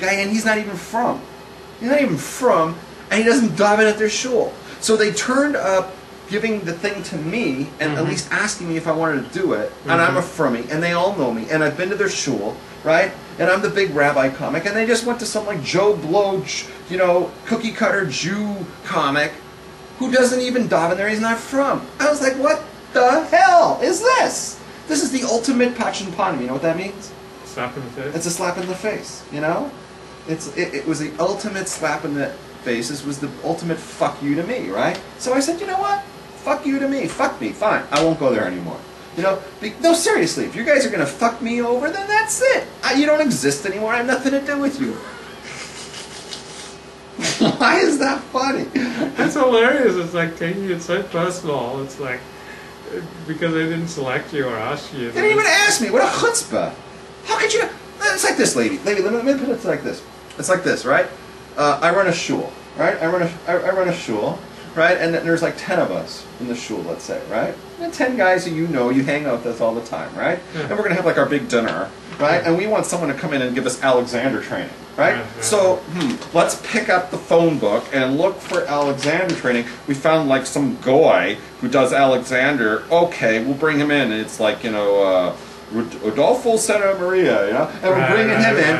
guy, and he's not even from. He's not even from, and he doesn't daven at their shul. So they turned up giving the thing to me, and at least asking me if I wanted to do it, and I'm a frummy, and they all know me, and I've been to their shul, right? And I'm the big rabbi comic, and they just went to some like Joe Blow, you know, cookie cutter Jew comic, who doesn't even daven there, he's not from. I was like, what the hell is this? This is the ultimate pachinpanim, you know what that means? Slap in the face? It's a slap in the face, you know? It was the ultimate slap in the face. This was the ultimate fuck you to me, right? So I said, you know what? Fuck you to me. Fuck me. Fine. I won't go there anymore. You know? No, seriously. If you guys are going to fuck me over, then that's it. You don't exist anymore. I have nothing to do with you. Why is that funny? It's hilarious. It's like taking it so personal. It's like, because they didn't select you or ask you. They didn't even ask me. What a chutzpah. How could you... It's like this, lady. Lady, let me put it like this. It's like this, right? I run a shul, right? I run a shul, right? And there's like 10 of us in the shul, let's say, right? And 10 guys who you know, you hang out with all the time, right? Yeah. And we're going to have like our big dinner, right? Yeah. And we want someone to come in and give us Alexander training, right? Yeah. So, let's pick up the phone book and look for Alexander training. We found like some guy who does Alexander. Okay, we'll bring him in. And it's like, you know, Rodolfo Santa Maria, you know, and we're bringing him in,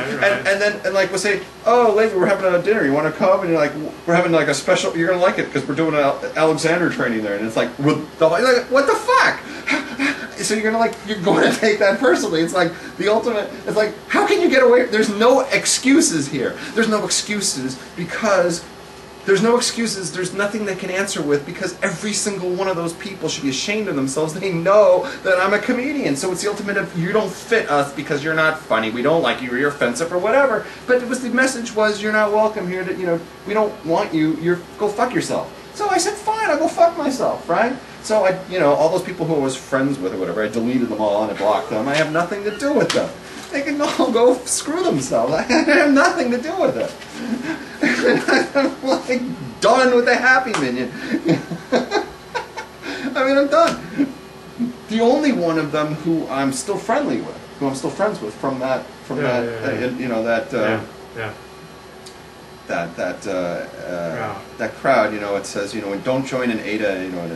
and then like we'll say, oh, lady, we're having a dinner. You want to come? And you're like, we're having like a special. You're gonna like it because we're doing an Alexander training there, and it's like, like, what the fuck? So you're going to take that personally. It's like the ultimate. It's like, how can you get away? There's no excuses here. There's no excuses because. There's no excuses, there's nothing they can answer with because every single one of those people should be ashamed of themselves. They know that I'm a comedian, so it's the ultimate of you don't fit us because you're not funny, we don't like you, or you're offensive or whatever. But it was the message was you're not welcome here, to, you know, we don't want you, go fuck yourself. So I said fine, I'll go fuck myself, right? So I, you know, all those people who I was friends with or whatever, I deleted them all and I blocked them. I have nothing to do with them. They can all go screw themselves. I have nothing to do with it. I'm like done with the Happy Minion. I mean, I'm done. The only one of them who I'm still friendly with, who I'm still friends with from that, you know, that crowd, you know, it says, you know, don't join an ADA, you know,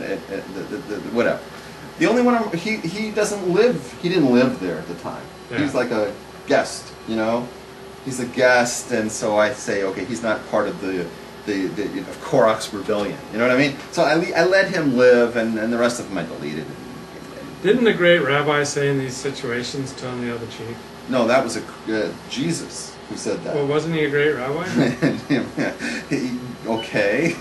whatever. The only one, he doesn't live, he didn't live there at the time. Yeah. He's like a guest, you know? He's a guest, and so I say, okay, he's not part of the Korach's rebellion, you know what I mean? So I let him live, and the rest of them I deleted. Didn't the great rabbi say in these situations, turn the other cheek? No, that was Jesus who said that. Well, wasn't he a great rabbi? Okay.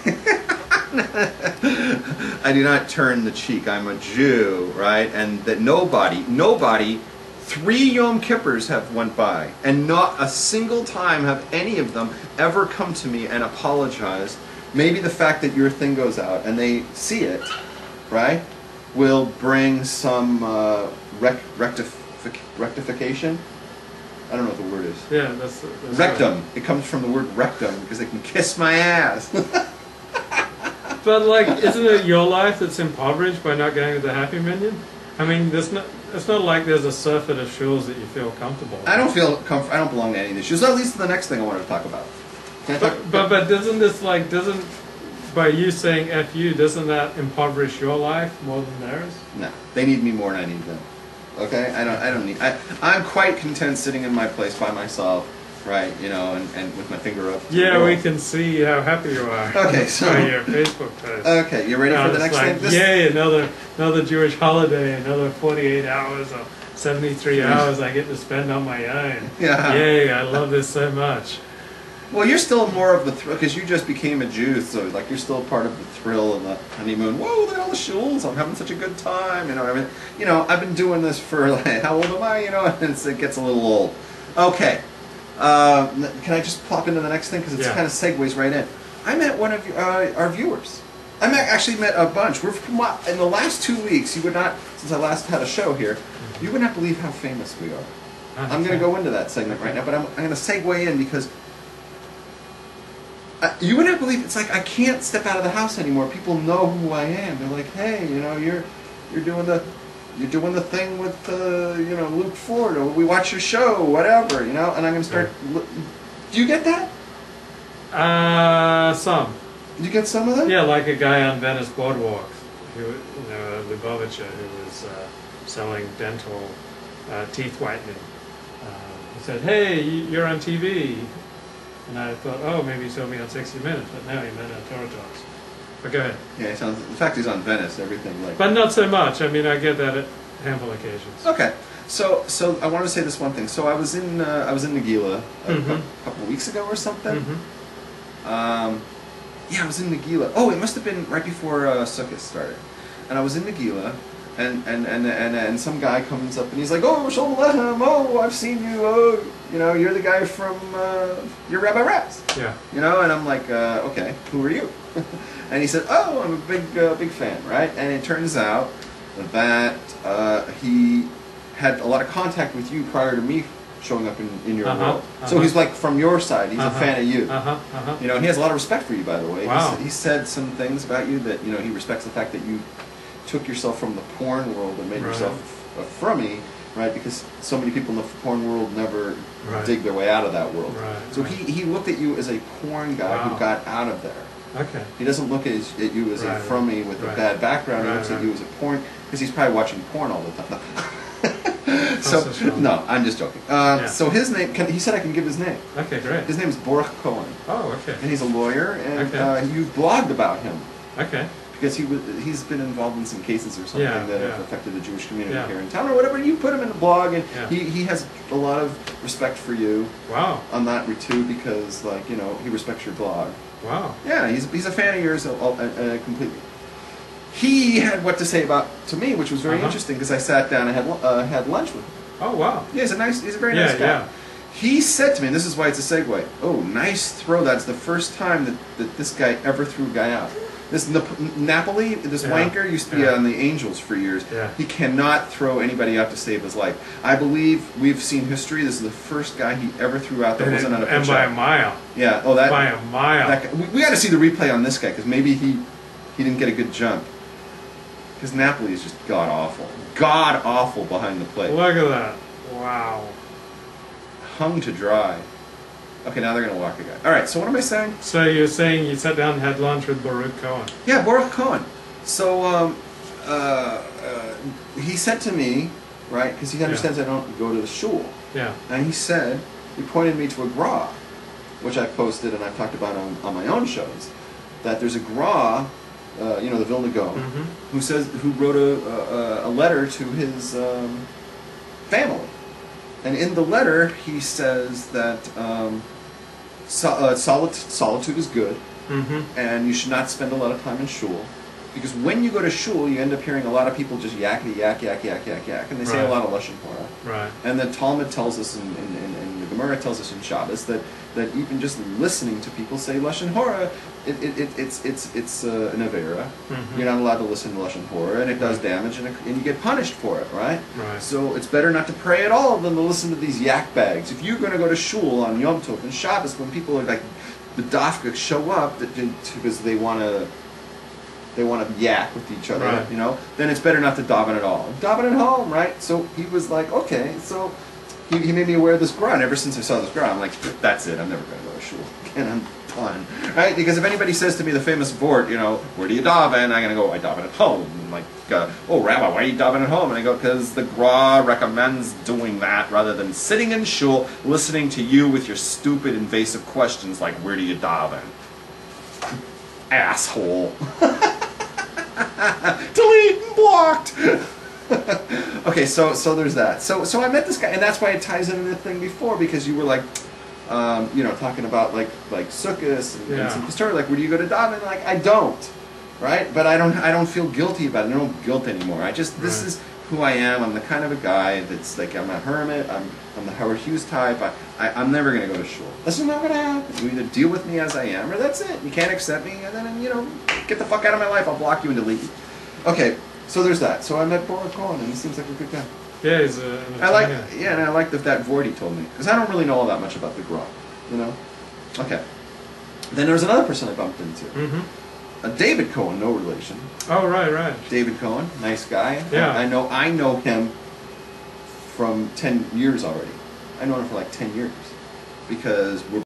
I do not turn the cheek. I'm a Jew, right? And that nobody, 3 Yom Kippurs have went by, and not a single time have any of them ever come to me and apologized. Maybe the fact that your thing goes out and they see it, right, will bring some rectification. I don't know what the word is. Yeah, that's rectum. Right. It comes from the word rectum because they can kiss my ass. But like, isn't it your life that's impoverished by not going to the Happy Minion? I mean, it's not like there's a surfeit of shows that you feel comfortable with. I don't feel comfortable. I don't belong to any of these shows. At least the next thing I wanted to talk about. But doesn't this like by you saying F you, doesn't that impoverish your life more than theirs? No, they need me more than I need them. Okay, I don't need. I'm quite content sitting in my place by myself. Right, you know, and with my finger up. Yeah, we can see how happy you are. Okay, so by your Facebook post. Okay, you ready for the next like, thing? Yay, another Jewish holiday, another 48 hours or 73 hours I get to spend on my own. Yeah. Yay, I love this so much. Well, you're still more of the thrill because you just became a Jew, so like you're still part of the thrill and the honeymoon. Whoa, look at all the shuls! I'm having such a good time. You know, I mean, you know, I've been doing this for like how old am I? You know, and it gets a little old. Okay. Can I just pop into the next thing because it kind of segues right in? I met one of our viewers. Actually met a bunch. In the last 2 weeks, you would not, since I last had a show here, you would not believe how famous we are. I'm going to go into that segment right now, but I'm going to segue in because you would not believe, it's like I can't step out of the house anymore. People know who I am. They're like, hey, you know, you're doing the thing with you know, Luke Ford, or we watch your show, whatever, you know, and I'm going to start Do you get that? Some. Did you get some of that? Yeah, like a guy on Venice Boardwalk, who, Lubavitcher, who was selling dental teeth whitening. He said, "Hey, you're on TV," and I thought, "Oh, maybe he saw me on 60 Minutes," but no, he meant Torah Talks. But go ahead. Yeah, the fact he's on Venice, everything like. But not so much. I mean, I get that at a handful of occasions. Okay, so I wanted to say this one thing. So I was in Nagila a couple of weeks ago or something. Yeah, I was in Nagila. Oh, it must have been right before Sukkot started, and I was in Nagila. And some guy comes up and he's like, "Oh, Shalom Aleichem, oh, I've seen you, oh, you're the guy from, you're Rabbi Raz." Yeah. And I'm like, "Okay, who are you?" And he said, "Oh, I'm a big fan, right?" And it turns out that he had a lot of contact with you prior to me showing up in your world. So he's like from your side, he's a fan of you. And he has a lot of respect for you, by the way. Wow. He said some things about you that, he respects the fact that you took yourself from the porn world and made yourself a frummy, right? Because so many people in the porn world never dig their way out of that world. So he looked at you as a porn guy who got out of there. Okay. He doesn't look at you as a frummy with a bad background. He looks at you as a porn, because he's probably watching porn all the time. So no, I'm just joking. So his name, he said I can give his name. Okay, great. His name is Baruch Cohen. Oh, okay. And he's a lawyer, and you've blogged about him. Okay. Because he's been involved in some cases or something that have affected the Jewish community here in town or whatever. You put him in the blog, and he has a lot of respect for you. Wow. On that too, because he respects your blog. Wow. Yeah, he's a fan of yours completely. He had what to say to me, which was very interesting, because I sat down and had lunch with him. Oh wow. Yeah, he's a very nice guy. Yeah. He said to me, and this is why it's a segue. "Oh, nice throw. That's the first time that this guy ever threw a guy out. This Napoli, this wanker, used to be on the Angels for years. Yeah. He cannot throw anybody out to save his life. I believe we've seen history. This is the first guy he ever threw out that wasn't on a pitch. And by a mile. Yeah. Oh, that by a mile. That guy, we got to see the replay on this guy, because maybe he didn't get a good jump. Because Napoli is just god awful behind the plate. Look at that! Wow. Hung to dry. Okay, now they're going to walk a guy. All right, so what am I saying? So you're saying you sat down and had lunch with Baruch Cohen? Yeah, Baruch Cohen. So he said to me, right, because he understands I don't go to the shul. Yeah. And he pointed me to a gra, which I posted and I've talked about on my own shows, that there's a gra, the Vilna Gaon, who wrote a letter to his family. And in the letter, he says that solitude is good, and you should not spend a lot of time in shul, because when you go to shul, you end up hearing a lot of people just yakety yak, and they say a lot of lashon hora. Right. And the Talmud tells us, and the Gemara tells us in Shabbos that even just listening to people say lashon hora, it's an avera. You're not allowed to listen to lashon hora, and it does damage, and you get punished for it, right? Right. So it's better not to pray at all than to listen to these yak bags. If you're going to go to shul on Yom Tov and Shabbos, when people are like the dafka show up because they want to yak with each other, then it's better not to daven at all. Daven at home, right? So he was like, okay, so he made me aware of this gra, and ever since I saw this gra, I'm like, that's it, I'm never going to go to shul again, I'm done, right? Because if anybody says to me the famous vort, where do you daven? I'm going to go, I daven at home. And like, oh, Rabbi, why are you daven at home? And I go, because the gra recommends doing that rather than sitting in shul listening to you with your stupid invasive questions like, where do you daven? Asshole. Delete, blocked. Okay, so there's that. So I met this guy, and that's why it ties into the thing before, because you were like, talking about like Sukkot and some story, like, where do you go to daven? Like, I don't, right? But I don't feel guilty about it. I don't guilt anymore. This is who I am. I'm the kind of a guy that's like, I'm a hermit. I'm the Howard Hughes type. I'm never going to go to shul. That's not going to happen. You either deal with me as I am, or that's it. You can't accept me, and then, get the fuck out of my life. I'll block you and delete you. Okay, so there's that. So I met Baruch Cohen, and he seems like a good guy. Yeah, he's and I like that vort he told me, because I don't really know all that much about the gra, Okay. Then there was another person I bumped into. David Cohen, no relation. Oh, right. David Cohen, nice guy. Yeah. I know him from 10 years already. I know him for like 10 years, because we're